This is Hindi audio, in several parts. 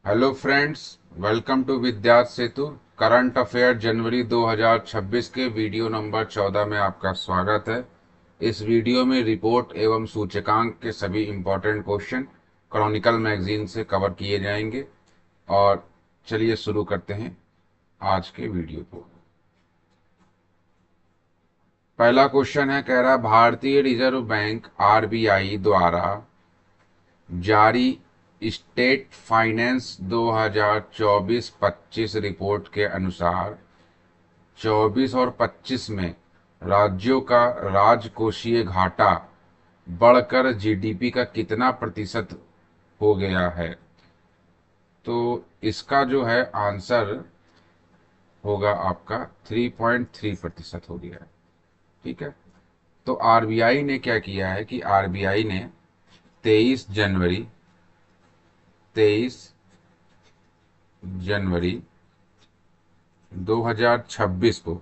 Hello friends, welcome to Vidyarth Setu. Current affair जनवरी 2026 के वीडियो नंबर 14 में आपका स्वागत है। इस वीडियो में रिपोर्ट एवं सूचकांक के सभी इम्पोर्टेंट क्वेश्चन क्रॉनिकल मैगजीन से कवर किए जाएंगे। और चलिए शुरू करते हैं आज के वीडियो को। पहला क्वेश्चन है, कह रहा है भारतीय रिजर्व बैंक आरबीआई द्वारा जारी स्टेट फाइनेंस 2024-25 रिपोर्ट के अनुसार 24 और 25 में राज्यों का राजकोषीय घाटा बढ़कर जीडीपी का कितना प्रतिशत हो गया है। तो इसका जो है आंसर होगा आपका 3.3% हो गया है। ठीक है। तो आरबीआई ने क्या किया है कि आरबीआई ने 23 जनवरी 2026 को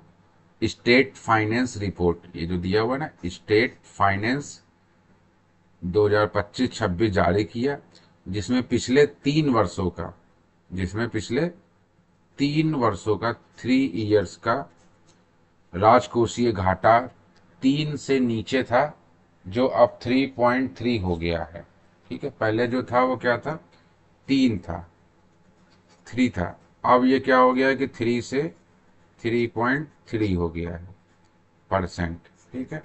स्टेट फाइनेंस रिपोर्ट, ये जो दिया हुआ ना स्टेट फाइनेंस 2025-26 जारी किया, जिसमें पिछले 3 वर्षों का 3 इयर्स का राजकोषीय घाटा 3 से नीचे था, जो अब 3.3 हो गया है। ठीक है, पहले जो था वो क्या था, 3 था, अब ये क्या हो गया है कि 3 से 3.3 हो गया है परसेंट। ठीक है।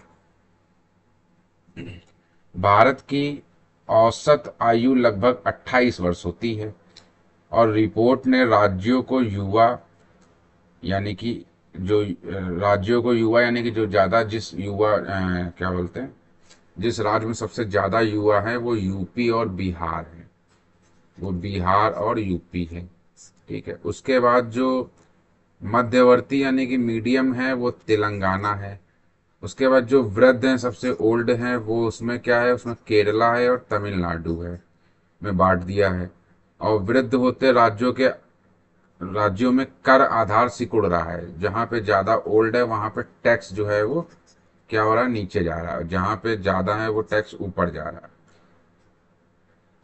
भारत की औसत आयु लगभग 28 वर्ष होती है और रिपोर्ट ने राज्यों को युवा यानी कि जो ज़्यादा जिस युवा क्या बोलते हैं, जिस राज्य में सबसे ज़्यादा युवा है वो यूपी और बिहार है। वो बिहार और यूपी है। ठीक है। उसके बाद जो मध्यवर्ती यानी कि मीडियम है वो तेलंगाना है। उसके बाद जो वृद्ध हैं, सबसे ओल्ड हैं, वो उसमें क्या है, उसमें केरला है और तमिलनाडु है में बांट दिया है। और वृद्ध होते राज्यों में कर आधार सिकुड़ रहा है। जहाँ पे ज़्यादा ओल्ड है वहाँ पे टैक्स जो है वो क्या हो रहा है, नीचे जा रहा है। जहाँ पे ज़्यादा है वो टैक्स ऊपर जा रहा है।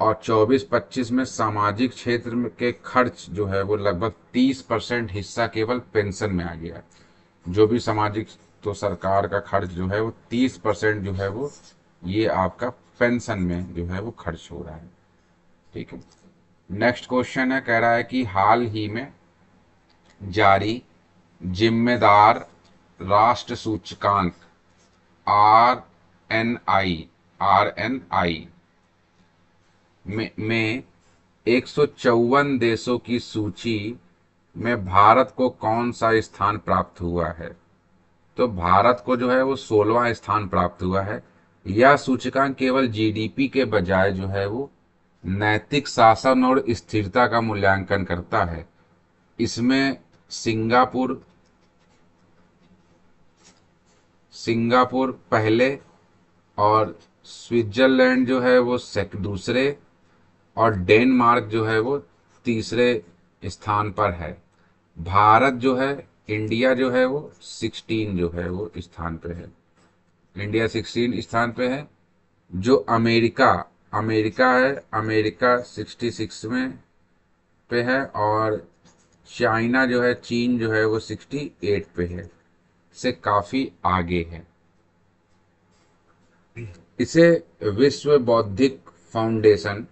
और 24-25 में सामाजिक क्षेत्र के खर्च जो है वो लगभग 30% हिस्सा केवल पेंशन में आ गया है। जो भी सामाजिक, तो सरकार का खर्च जो है वो 30% जो है वो ये आपका पेंशन में जो है वो खर्च हो रहा है। ठीक है। नेक्स्ट क्वेश्चन है, कह रहा है कि हाल ही में जारी जिम्मेदार राष्ट्र सूचकांक आर एन आई में 154 देशों की सूची में भारत को कौन सा स्थान प्राप्त हुआ है। तो भारत को जो है वो 16वां स्थान प्राप्त हुआ है। यह सूचकांक केवल जीडीपी के बजाय जो है वो नैतिक शासन और स्थिरता का मूल्यांकन करता है। इसमें सिंगापुर सिंगापुर पहले और स्विट्जरलैंड जो है वो दूसरे और डेनमार्क जो है वो तीसरे स्थान पर है। भारत जो है, इंडिया जो है वो 16 जो है वो स्थान पे है। इंडिया 16 स्थान पे है। जो अमेरिका अमेरिका है, अमेरिका 66 में पे है। और चाइना जो है, चीन जो है वो 68 पे है, से काफी आगे है। इसे विश्व बौद्धिक फाउंडेशन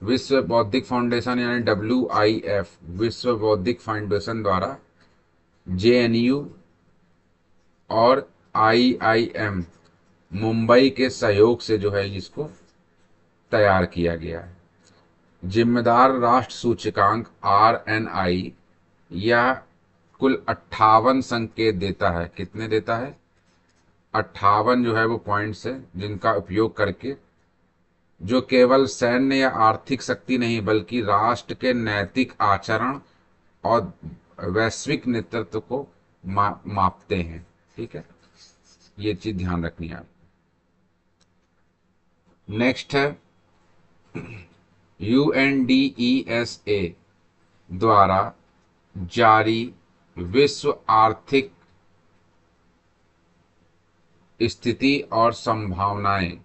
यानी WIF, विश्व बौद्धिक फाउंडेशन द्वारा जेएनयू और IIM मुंबई के सहयोग से जो है इसको तैयार किया गया है। जिम्मेदार राष्ट्र सूचकांक RNI यह कुल 58 संकेत देता है। कितने देता है? 58 जो है वो पॉइंट्स है, जिनका उपयोग करके जो केवल सैन्य या आर्थिक शक्ति नहीं बल्कि राष्ट्र के नैतिक आचरण और वैश्विक नेतृत्व को मापते हैं। ठीक है, ये चीज ध्यान रखनी है। नेक्स्ट है, UNDESA द्वारा जारी विश्व आर्थिक स्थिति और संभावनाएं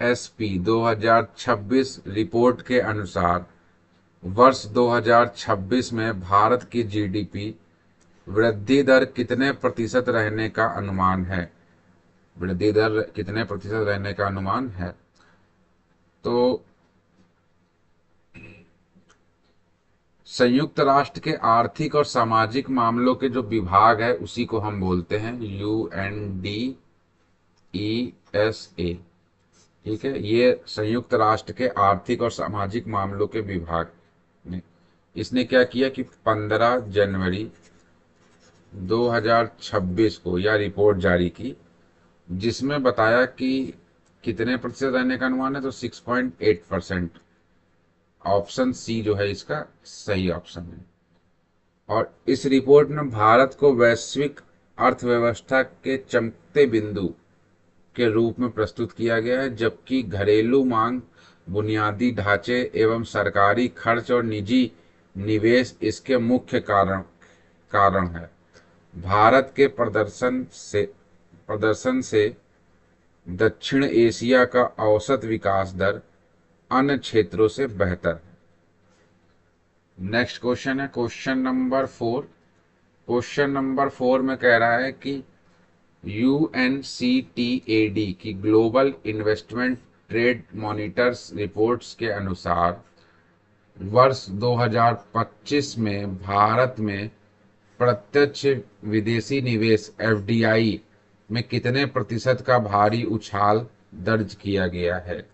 एसपी 2026 रिपोर्ट के अनुसार वर्ष 2026 में भारत की जीडीपी वृद्धि दर कितने प्रतिशत रहने का अनुमान है? वृद्धि दर कितने प्रतिशत रहने का अनुमान है? तो संयुक्त राष्ट्र के आर्थिक और सामाजिक मामलों के जो विभाग है उसी को हम बोलते हैं UNDESA। ठीक है, ये संयुक्त राष्ट्र के आर्थिक और सामाजिक मामलों के विभाग ने इसने क्या किया कि 15 जनवरी 2026 को यह रिपोर्ट जारी की, जिसमें बताया कि कितने प्रतिशत रहने का अनुमान है। तो 6.8%। ऑप्शन सी जो है इसका सही ऑप्शन है। और इस रिपोर्ट में भारत को वैश्विक अर्थव्यवस्था के चमकते बिंदु के रूप में प्रस्तुत किया गया है, जबकि घरेलू मांग, बुनियादी ढांचे एवं सरकारी खर्च और निजी निवेश इसके मुख्य कारण है। भारत के प्रदर्शन से दक्षिण एशिया का औसत विकास दर अन्य क्षेत्रों से बेहतर है। नेक्स्ट क्वेश्चन है क्वेश्चन नंबर 4। क्वेश्चन नंबर 4 में कह रहा है कि UNCTAD की global investment trade monitors reports के अनुसार वर्ष 2025 में भारत में प्रत्यक्ष विदेशी निवेश FDI में कितने प्रतिशत का भारी उछाल दर्ज किया गया है?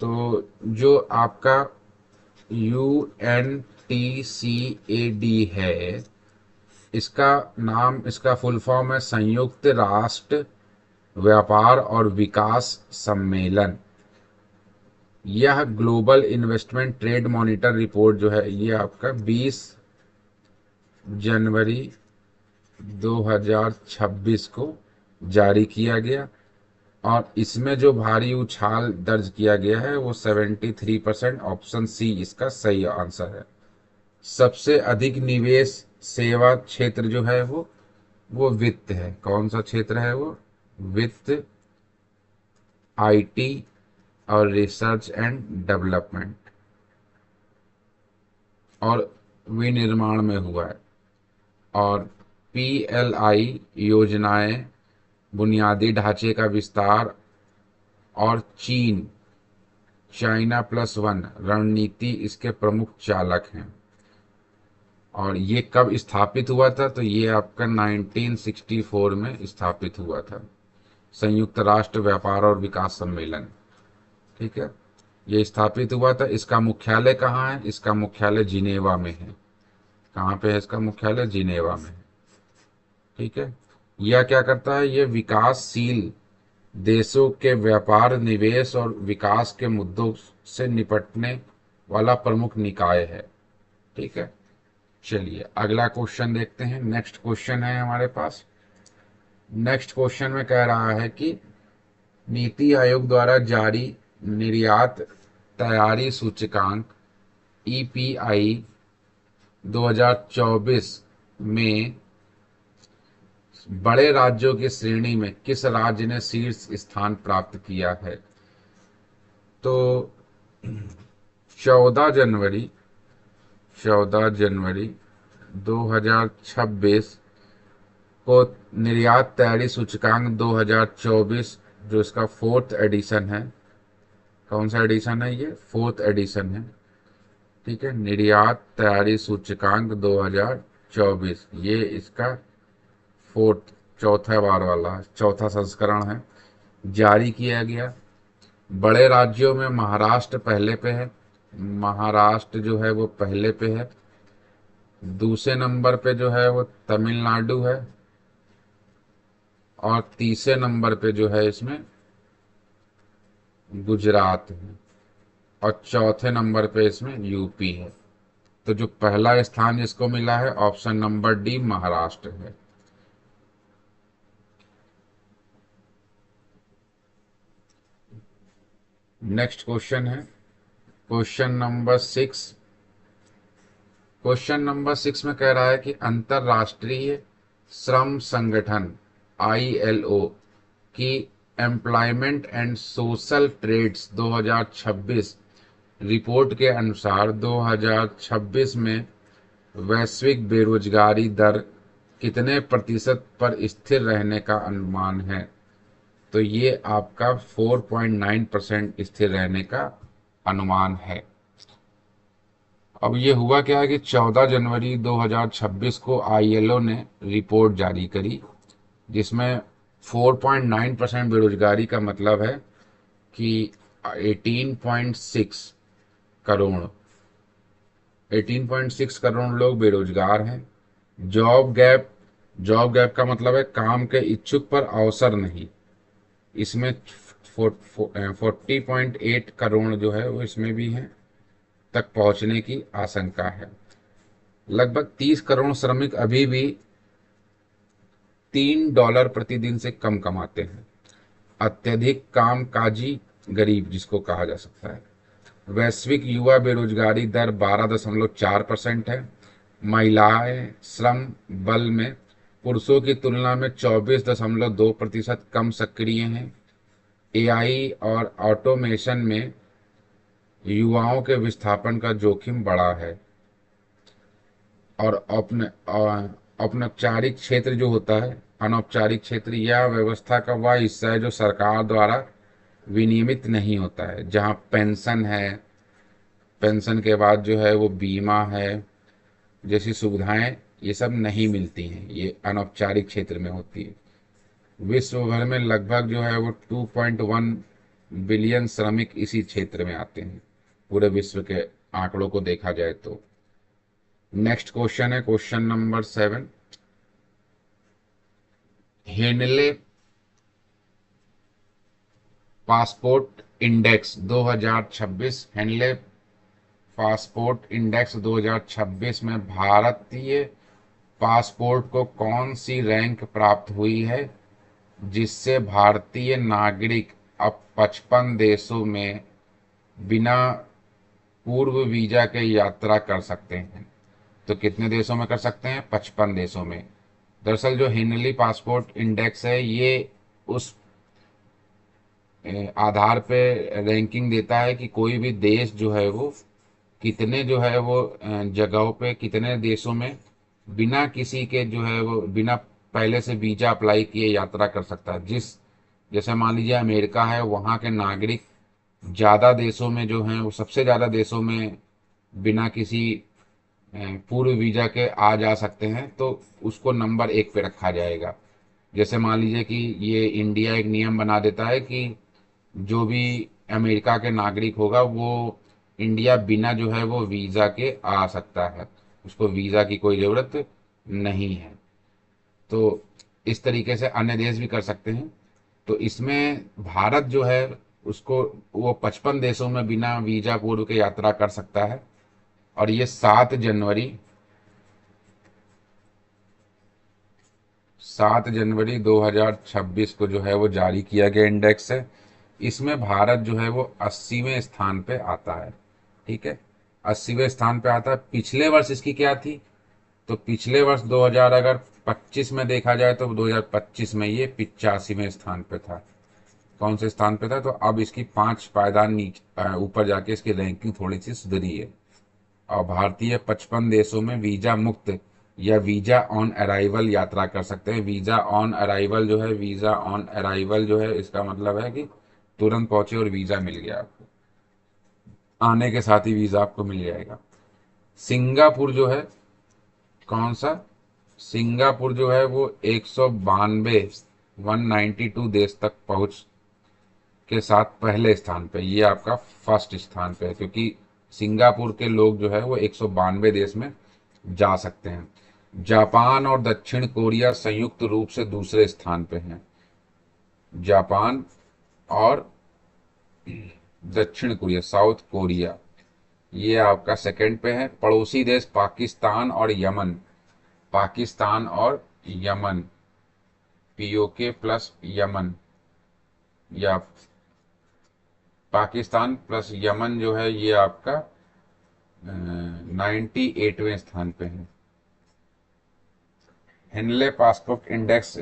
तो जो आपका UNTCAD है, इसका फुल फॉर्म है संयुक्त राष्ट्र व्यापार और विकास सम्मेलन। यह global investment trade monitor report जो है ये आपका 20 जनवरी 2026 को जारी किया गया, और इसमें जो भारी उछाल दर्ज किया गया है वो 73%। ऑप्शन सी इसका सही आंसर है। सबसे अधिक निवेश सेवा क्षेत्र जो है वो वित्त है। कौन सा क्षेत्र है वो? वित्त, IT और रिसर्च एंड डेवलपमेंट और विनिर्माण में हुआ है। और PLI योजनाएं, बुनियादी ढांचे का विस्तार और चाइना +1 रणनीति इसके प्रमुख चालक हैं। और ये कब स्थापित हुआ था? तो ये आपका 1964 में स्थापित हुआ था, संयुक्त राष्ट्र व्यापार और विकास सम्मेलन। ठीक है, ये स्थापित हुआ था। इसका मुख्यालय कहाँ है? इसका मुख्यालय जिनेवा में है। कहाँ पे है इसका मुख्यालय? जिनेवा में है। ठीक है, यह क्या करता है? ये विकासशील देशों के व्यापार, निवेश और विकास के मुद्दों से निपटने वाला प्रमुख निकाय है। ठीक है, चलिए अगला क्वेश्चन देखते हैं। नेक्स्ट क्वेश्चन है हमारे पास। नेक्स्ट क्वेश्चन में कह रहा है कि नीति आयोग द्वारा जारी निर्यात तैयारी सूचकांक EPI 2024 में बड़े राज्यों की श्रेणी में किस राज्य ने शीर्ष स्थान प्राप्त किया है? तो 14 जनवरी 2026 को निर्यात तैयारी सूचकांक 2024 जो इसका 4th एडिशन है। कौन सा एडिशन है ये? 4th एडिशन है। ठीक है, निर्यात तैयारी सूचकांक 2024 ये इसका 4th चौथा बार वाला चौथा संस्करण है, जारी किया गया। बड़े राज्यों में महाराष्ट्र पहले पे है। महाराष्ट्र जो है वो पहले पे है। दूसरे नंबर पे जो है वो तमिलनाडु है, और तीसरे नंबर पे जो है इसमें गुजरात है, और चौथे नंबर पे इसमें यूपी है। तो जो पहला स्थान जिसको मिला है ऑप्शन नंबर डी महाराष्ट्र है। नेक्स्ट क्वेश्चन है क्वेश्चन नंबर 6। क्वेश्चन नंबर 6 में कह रहा है कि अंतरराष्ट्रीय श्रम संगठन ILO की employment and social trends 2026 report के अनुसार 2026 में वैश्विक बेरोजगारी दर कितने प्रतिशत पर स्थिर रहने का अनुमान है? तो ये आपका 4.9% स्थिर रहने का अनुमान है। अब ये हुआ क्या है कि 14 जनवरी 2026 को आईएलओ ने रिपोर्ट जारी करी, जिसमें 4.9% बेरोजगारी का मतलब है कि 18.6 करोड़ 18.6 करोड़ लोग बेरोजगार हैं। जॉब गैप का मतलब है काम के इच्छुक पर अवसर नहीं। इसमें 40.8 करोड़ जो है वो इसमें भी हैं, तक पहुंचने की आशंका है। लगभग 30 करोड़ श्रमिक अभी भी $3 प्रतिदिन से कम कमाते हैं। अत्यधिक कामकाजी गरीब जिसको कहा जा सकता है। वैश्विक युवा बेरोजगारी दर 12.4% है। महिलाएं श्रम बल में पुरुषों की तुलना में 24.2% कम सक्रिय हैं। एआई और ऑटोमेशन में युवाओं के विस्थापन का जोखिम बढ़ा है। और अनौपचारिक क्षेत्र जो होता है, अनौपचारिक क्षेत्र या व्यवस्था का वह हिस्सा है जो सरकार द्वारा विनियमित नहीं होता है, जहाँ पेंशन है, पेंशन के बाद जो है वो बीमा है जैसी सुविधाएं ये सब नहीं मिलती हैं, ये अनौपचारिक क्षेत्र में होती है। विश्व भर में लगभग जो है वो 2.1 बिलियन श्रमिक इसी क्षेत्र में आते हैं, पूरे विश्व के आंकड़ों को देखा जाए तो। नेक्स्ट क्वेश्चन है question number 7। Henley Passport Index 2026 Henley Passport Index 2026 में भारतीय पासपोर्ट को कौन सी रैंक प्राप्त हुई है, जिससे भारतीय नागरिक अब 55 देशों में बिना पूर्व वीजा के यात्रा कर सकते हैं? तो कितने देशों में कर सकते हैं? 55 देशों में। दरअसल जो हेनली पासपोर्ट इंडेक्स है ये उस आधार पे रैंकिंग देता है कि कोई भी देश जो है वो कितने जो है वो जगहों पे, कितने देशों में बिना किसी के जो है वो बिना पहले से वीजा अप्लाई किए यात्रा कर सकता है। जैसे मान लीजिए अमेरिका है, वहाँ के नागरिक ज़्यादा देशों में जो हैं वो सबसे ज़्यादा देशों में बिना किसी पूर्व वीजा के आ जा सकते हैं, तो उसको नंबर 1 पे रखा जाएगा। जैसे मान लीजिए कि ये इंडिया एक नियम बना देता है कि जो भी अमेरिका के नागरिक होगा वो इंडिया बिना जो है वो वीज़ा के आ सकता है, उसको वीज़ा की कोई ज़रूरत नहीं है। तो इस तरीके से अन्य देश भी कर सकते हैं। तो इसमें भारत जो है उसको वो 55 देशों में बिना वीज़ा पूर्व के यात्रा कर सकता है। और ये 7 जनवरी 2026 को जो है वो जारी किया गया इंडेक्स है। इसमें भारत जो है वो 80वें स्थान पे आता है। ठीक है, 80वें स्थान पे आता है। पिछले वर्ष इसकी क्या थी? तो पिछले वर्ष 2000 अगर 25 में देखा जाए तो 2025 में ये 85वें स्थान पे था। कौन से स्थान पे था? तो अब इसकी 5 पायदान नीचे ऊपर जाके इसकी रैंकिंग थोड़ी सी सुधरी है। और भारतीय 55 देशों में वीजा मुक्त या वीजा ऑन अराइवल यात्रा कर सकते हैं। वीजा ऑन अराइवल जो है, वीजा ऑन अराइवल जो है इसका मतलब है कि तुरंत पहुंचे और वीजा मिल गया आपको, आने के साथ ही वीजा आपको मिल जाएगा। सिंगापुर जो है, कौन सा? सिंगापुर जो है वो 192 देश तक पहुंच के साथ पहले स्थान पे, ये आपका फर्स्ट स्थान पे है, क्योंकि सिंगापुर के लोग जो है वो 192 देश में जा सकते हैं। जापान और दक्षिण कोरिया संयुक्त रूप से दूसरे स्थान पे हैं। जापान और दक्षिण कोरिया, साउथ कोरिया, ये आपका सेकंड पे है। पड़ोसी देश पाकिस्तान और यमन, पाकिस्तान और यमन, पीओके प्लस यमन या पाकिस्तान प्लस यमन जो है ये आपका 98वें स्थान पे है। Henley Passport Index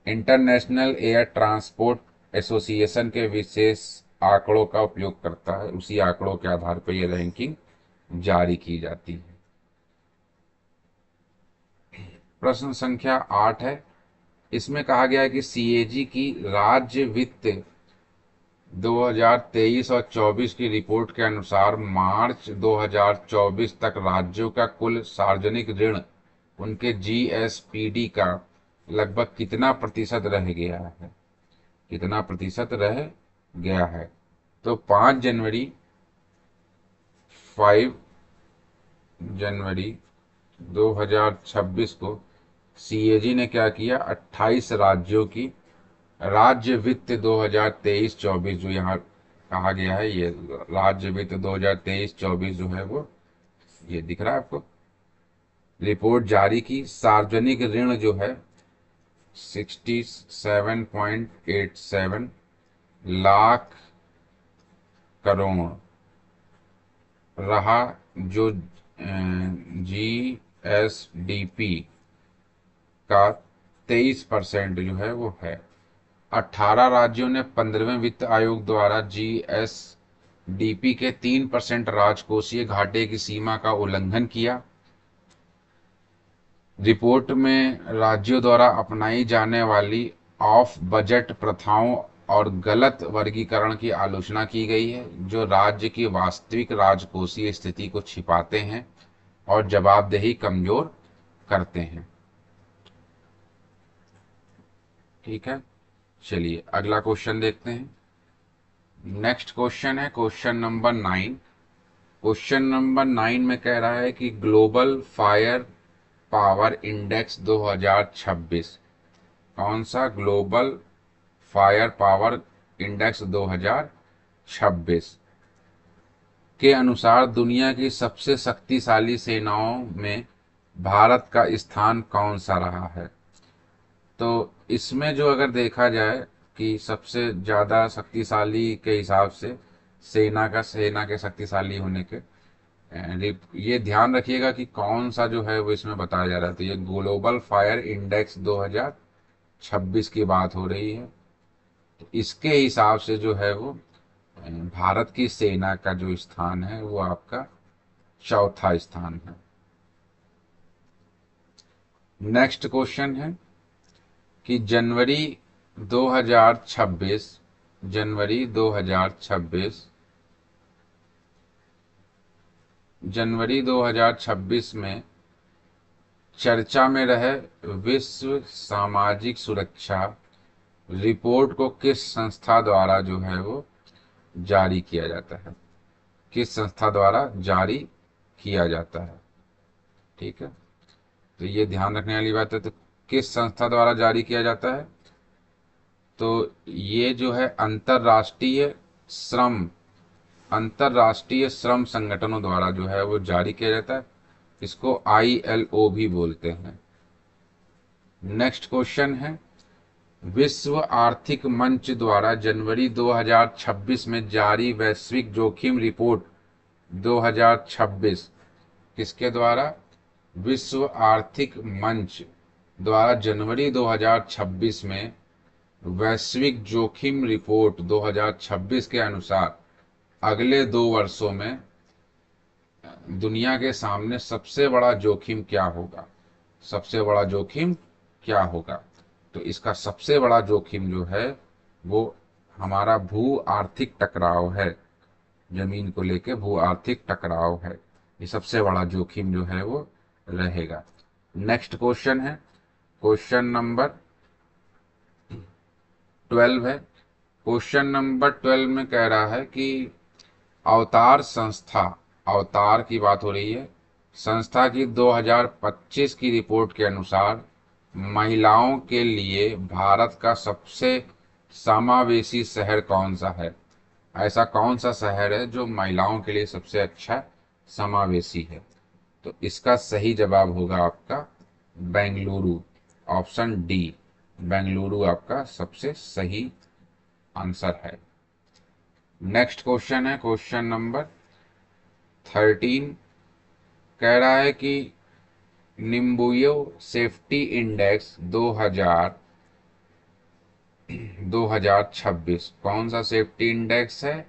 International Air Transport Association के विशेष आंकड़ों का उपयोग करता है, उसी आंकड़ों के आधार पर यह रैंकिंग जारी की जाती है। प्रश्न संख्या 8 है, इसमें कहा गया है कि सीएजी की राज्य वित्त 2023 और 24 की रिपोर्ट के अनुसार मार्च 2024 तक राज्यों का कुल सार्वजनिक ऋण उनके जीएसपीडी का लगभग कितना प्रतिशत रह गया है, कितना प्रतिशत रह गया है। तो 5 जनवरी 2026 को सीएजी ने क्या किया, 28 राज्यों की राज्य वित्त 2023-24 जो यहाँ कहा गया है, ये राज्य वित्त 2023-24 जो है वो ये दिख रहा है आपको, रिपोर्ट जारी की। सार्वजनिक ऋण जो है 67.87 लाख करोड़ रहा, जो जीएसडीपी का 23% जो है वो है। 18 राज्यों ने 15वें वित्त आयोग द्वारा जीएसडीपी के 3% राजकोषीय घाटे की सीमा का उल्लंघन किया। रिपोर्ट में राज्यों द्वारा अपनाई जाने वाली ऑफ बजट प्रथाओं और गलत वर्गीकरण की आलोचना की गई है, जो राज्य की वास्तविक राजकोषीय स्थिति को छिपाते हैं और जवाबदेही कमजोर करते हैं। ठीक है, चलिए अगला क्वेश्चन देखते हैं। नेक्स्ट क्वेश्चन है क्वेश्चन नंबर 9। क्वेश्चन नंबर 9 में कह रहा है कि ग्लोबल फायर पावर इंडेक्स 2026, कौन सा ग्लोबल फायर पावर इंडेक्स 2026 के अनुसार दुनिया की सबसे शक्तिशाली सेनाओं में भारत का स्थान कौन सा रहा है। तो इसमें जो अगर देखा जाए कि सबसे ज़्यादा शक्तिशाली के हिसाब से सेना के शक्तिशाली होने के, ये ध्यान रखिएगा कि कौन सा जो है वो इसमें बताया जा रहा है। तो ये ग्लोबल फायर इंडेक्स 2026 की बात हो रही है। तो इसके हिसाब से जो है वो भारत की सेना का जो स्थान है वो आपका चौथा स्थान है। नेक्स्ट क्वेश्चन है कि जनवरी 2026 में चर्चा में रहे विश्व सामाजिक सुरक्षा रिपोर्ट को किस संस्था द्वारा जो है वो जारी किया जाता है, किस संस्था द्वारा जारी किया जाता है। ठीक है, तो ये ध्यान रखने वाली बात है। तो किस संस्था द्वारा जारी किया जाता है, तो ये जो है अंतरराष्ट्रीय श्रम संगठनों द्वारा जो है वो जारी किया जाता है। इसको ILO भी बोलते हैं। नेक्स्ट क्वेश्चन है, विश्व आर्थिक मंच द्वारा जनवरी 2026 में जारी वैश्विक जोखिम रिपोर्ट 2026 किसके द्वारा, विश्व आर्थिक मंच द्वारा जनवरी 2026 में वैश्विक जोखिम रिपोर्ट 2026 के अनुसार अगले 2 वर्षों में दुनिया के सामने सबसे बड़ा जोखिम क्या होगा, सबसे बड़ा जोखिम क्या होगा। तो इसका सबसे बड़ा जोखिम जो है वो हमारा भू आर्थिक टकराव है, जमीन को लेके भू आर्थिक टकराव है, ये सबसे बड़ा जोखिम जो है वो रहेगा। नेक्स्ट क्वेश्चन है क्वेश्चन नंबर 12 है। क्वेश्चन नंबर 12 में कह रहा है कि अवतार संस्था, अवतार की बात हो रही है, संस्था की 2025 की रिपोर्ट के अनुसार महिलाओं के लिए भारत का सबसे समावेशी शहर कौन सा है। ऐसा कौन सा शहर है जो महिलाओं के लिए सबसे अच्छा समावेशी है। तो इसका सही जवाब होगा आपका बेंगलुरु, ऑप्शन डी, बेंगलुरु आपका सबसे सही आंसर है। नेक्स्ट क्वेश्चन है क्वेश्चन नंबर 13, कह रहा है कि निम्बुयो सेफ्टी इंडेक्स 2026 2026 कौन सा सेफ्टी इंडेक्स है?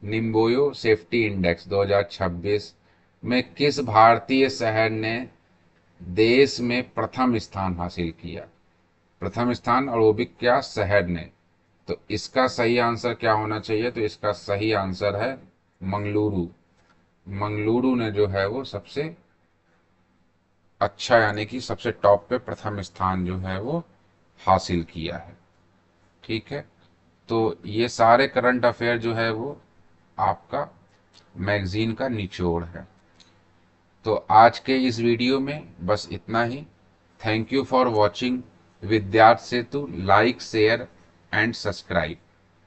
निम्बोयो सेफ्टी इंडेक्स 2026 में किस भारतीय शहर ने देश में प्रथम स्थान हासिल किया? प्रथम स्थान, और वो भी क्या शहर ने? तो इसका सही आंसर क्या होना चाहिए? तो इसका सही आंसर है मंगलुरु। मंगलुरु ने जो है वो सबसे अच्छा, यानी कि सबसे टॉप पे प्रथम स्थान जो है वो हासिल किया है। ठीक है, तो ये सारे करंट अफेयर जो है वो आपका मैगजीन का निचोड़ है। तो आज के इस वीडियो में बस इतना ही। Thank you for watching Vidyarth Setu. Like, share and subscribe.